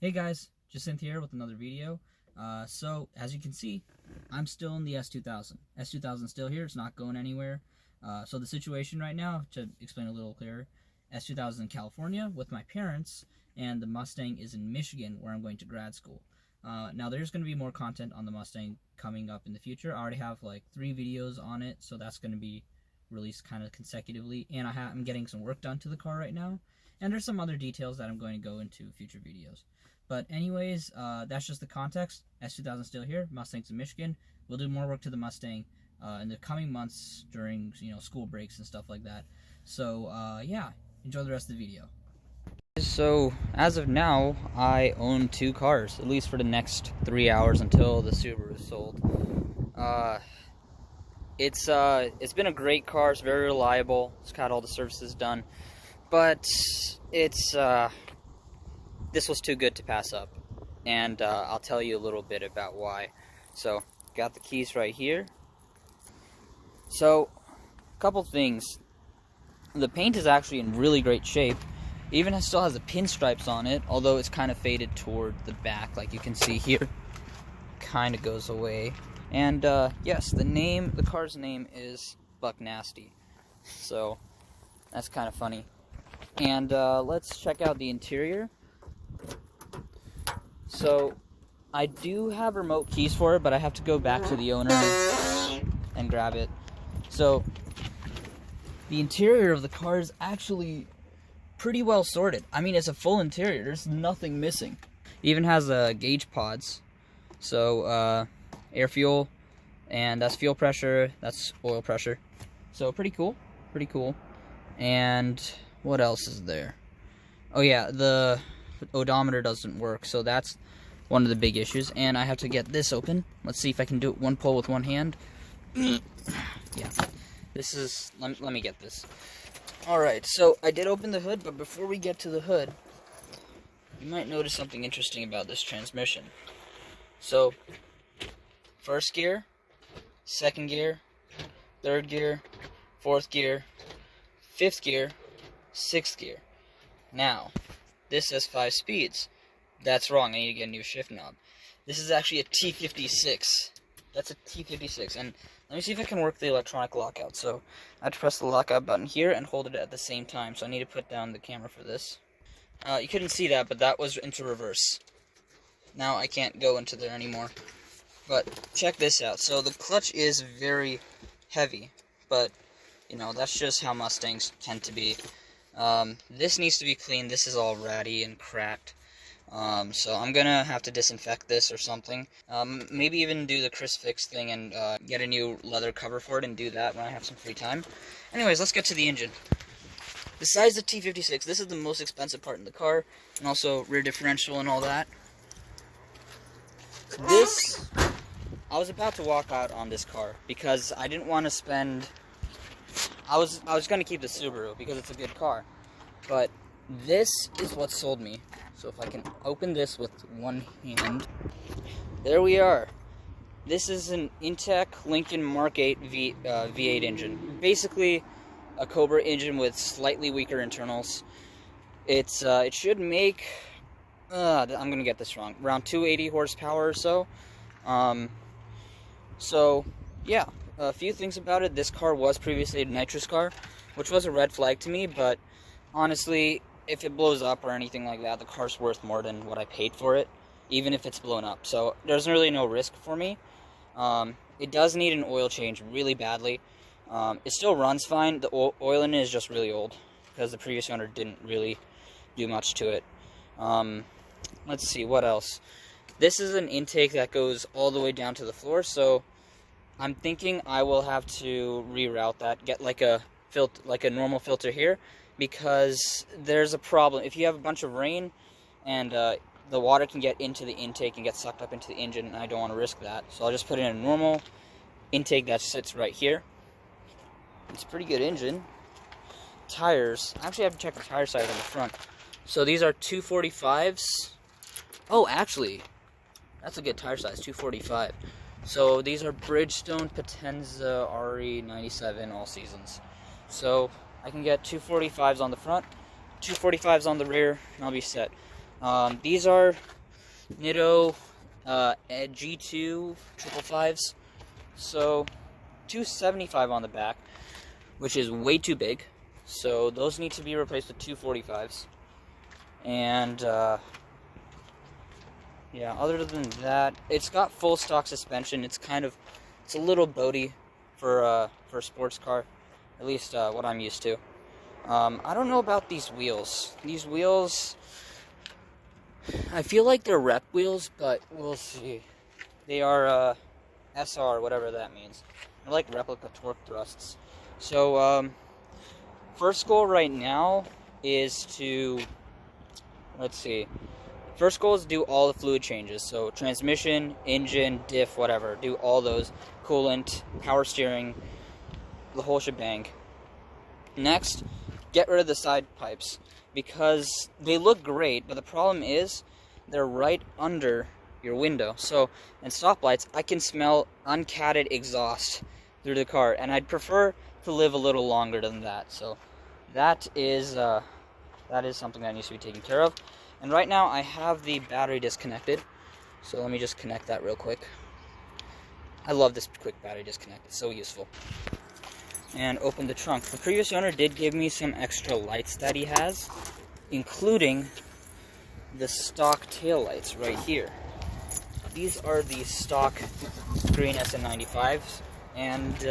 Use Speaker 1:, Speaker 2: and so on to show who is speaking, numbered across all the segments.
Speaker 1: Hey guys, Jacinth here with another video. So as you can see, I'm still in the S2000. S2000 is still here, it's not going anywhere. So the situation right now, to explain a little clearer, S2000 in California with my parents, and the Mustang is in Michigan where I'm going to grad school. Now there's going to be more content on the Mustang coming up in the future. I already have like 3 videos on it, so that's going to be released kind of consecutively. And I'm getting some work done to the car right now. And there's some other details that I'm going to go into future videos. But anyways, that's just the context. S2000 still here. Mustang's in Michigan. We'll do more work to the Mustang in the coming months during school breaks and stuff like that. So yeah, enjoy the rest of the video. So as of now, I own 2 cars, at least for the next 3 hours until the Subaru is sold. It's been a great car. It's very reliable. It's got all the services done, but it's this was too good to pass up, and I'll tell you a little bit about why. So, got the keys right here. So, a couple things. The paint is actually in really great shape. Even still has the pinstripes on it, although it's kind of faded toward the back, like you can see here. Kind of goes away. And yes, the car's name is Buc Nasty. So, that's kind of funny. And let's check out the interior. So, I do have remote keys for it, but I have to go back to the owner and grab it. So, the interior of the car is actually pretty well sorted. I mean, it's a full interior. There's nothing missing. It even has gauge pods. So, air fuel, and that's fuel pressure, that's oil pressure. So, pretty cool. Pretty cool. And what else is there? Oh yeah, the odometer doesn't work, so that's one of the big issues. And I have to get this open. Let's see if I can do it one pull with one hand. Yeah, this is, let me get this. Alright, so I did open the hood, but before we get to the hood, you might notice something interesting about this transmission. So, first gear, second gear, third gear, fourth gear, fifth gear, sixth gear. Now, this says 5 speeds. That's wrong. I need to get a new shift knob. This is actually a T56. That's a T56. And let me see if I can work the electronic lockout. So, I have to press the lockout button here and hold it at the same time. So, I need to put down the camera for this. You couldn't see that, but that was into reverse. Now, I can't go into there anymore. But, check this out. So, the clutch is very heavy. But, that's just how Mustangs tend to be. This needs to be cleaned. This is all ratty and cracked. So I'm gonna have to disinfect this or something. Maybe even do the Chris Fix thing and get a new leather cover for it and do that when I have some free time. Anyways, let's get to the engine. Besides the T56, this is the most expensive part in the car, and also rear differential and all that. I was about to walk out on this car because I didn't want to spend. I was gonna keep the Subaru because it's a good car, but this is what sold me. So if I can open this with one hand, there we are. This is an Intech Lincoln Mark 8 V8 engine. Basically, a Cobra engine with slightly weaker internals. It should make, I'm gonna get this wrong, around 280 horsepower or so. So yeah, a few things about it. This car was previously a nitrous car, which was a red flag to me, but honestly, if it blows up or anything like that, the car's worth more than what I paid for it, even if it's blown up. So there's really no risk for me. It does need an oil change really badly. It still runs fine. The oil in it is just really old because the previous owner didn't really do much to it. Let's see, what else? This is an intake that goes all the way down to the floor, so I'm thinking I will have to reroute that, get like a normal filter here, because there's a problem. If you have a bunch of rain and the water can get into the intake and get sucked up into the engine, and I don't want to risk that. So I'll just put in a normal intake that sits right here. It's a pretty good engine. Tires. I actually have to check the tire size on the front. So these are 245s. Oh, actually, that's a good tire size, 245. So these are Bridgestone Potenza RE97 all seasons. So I can get 245s on the front, 245s on the rear, and I'll be set. These are Nitto G2 555s. So 275 on the back, which is way too big. So those need to be replaced with 245s. And yeah, other than that, it's got full stock suspension. It's a little boaty for a sports car, at least what I'm used to. I don't know about these wheels. These wheels, I feel like they're rep wheels, but we'll see. They are SR, whatever that means. They're like replica torque thrusts. So first goal right now is to, let's see. First goal is to do all the fluid changes. So transmission, engine, diff, whatever. Do all those. Coolant, power steering, the whole shebang. Next, get rid of the side pipes, because they look great, but the problem is they're right under your window. So in stoplights, I can smell uncatted exhaust through the car, and I'd prefer to live a little longer than that. So that is something that needs to be taken care of. And right now I have the battery disconnected, so let me just connect that real quick. I love this quick battery disconnect, it's so useful. And open the trunk. The previous owner did give me some extra lights that he has, including the stock tail lights right here. These are the stock green SN95s, and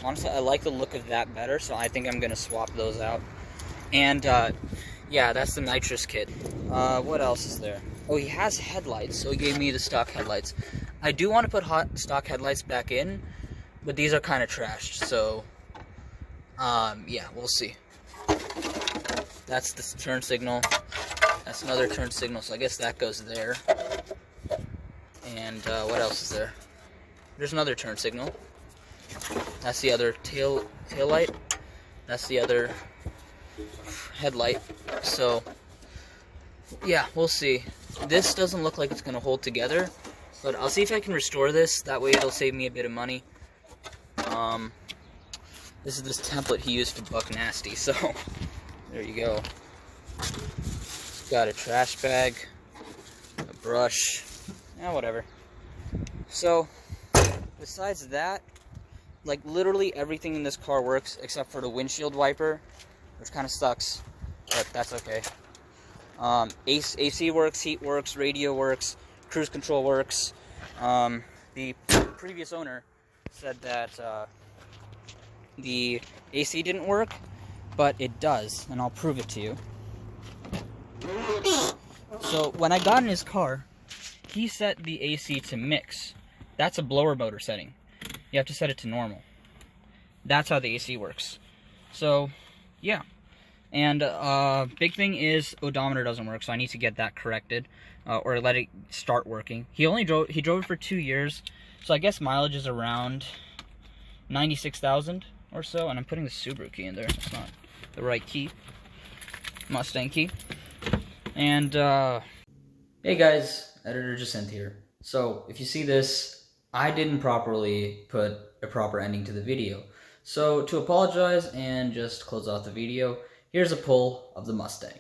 Speaker 1: honestly I like the look of that better, so I think I'm going to swap those out. And yeah, that's the nitrous kit. What else is there? Oh, he has headlights, so he gave me the stock headlights. I do want to put stock headlights back in, but these are kind of trashed, so yeah, we'll see. That's the turn signal. That's another turn signal, so I guess that goes there. And what else is there? There's another turn signal. That's the other tail light. That's the other headlight. So yeah, we'll see. This doesn't look like it's going to hold together, but I'll see if I can restore this. That way it'll save me a bit of money. This is this template he used for Buc Nasty, so there you go. It's got a trash bag, a brush, whatever. So besides that, like literally everything in this car works except for the windshield wiper, which kind of sucks, but that's okay. AC works, heat works, radio works, cruise control works. The previous owner said that the AC didn't work, but it does, and I'll prove it to you. So when I got in his car, he set the AC to mix. That's a blower motor setting. You have to set it to normal. That's how the AC works. So yeah. And big thing is odometer doesn't work, so I need to get that corrected, or let it start working. He drove it for 2 years, so I guess mileage is around 96,000 or so. And I'm putting the Subaru key in there. It's not the right key. Mustang key. And hey guys, Editor Jacint here. So if you see this, I didn't properly put a proper ending to the video. So to apologize and just close off the video, here's a pull of the Mustang.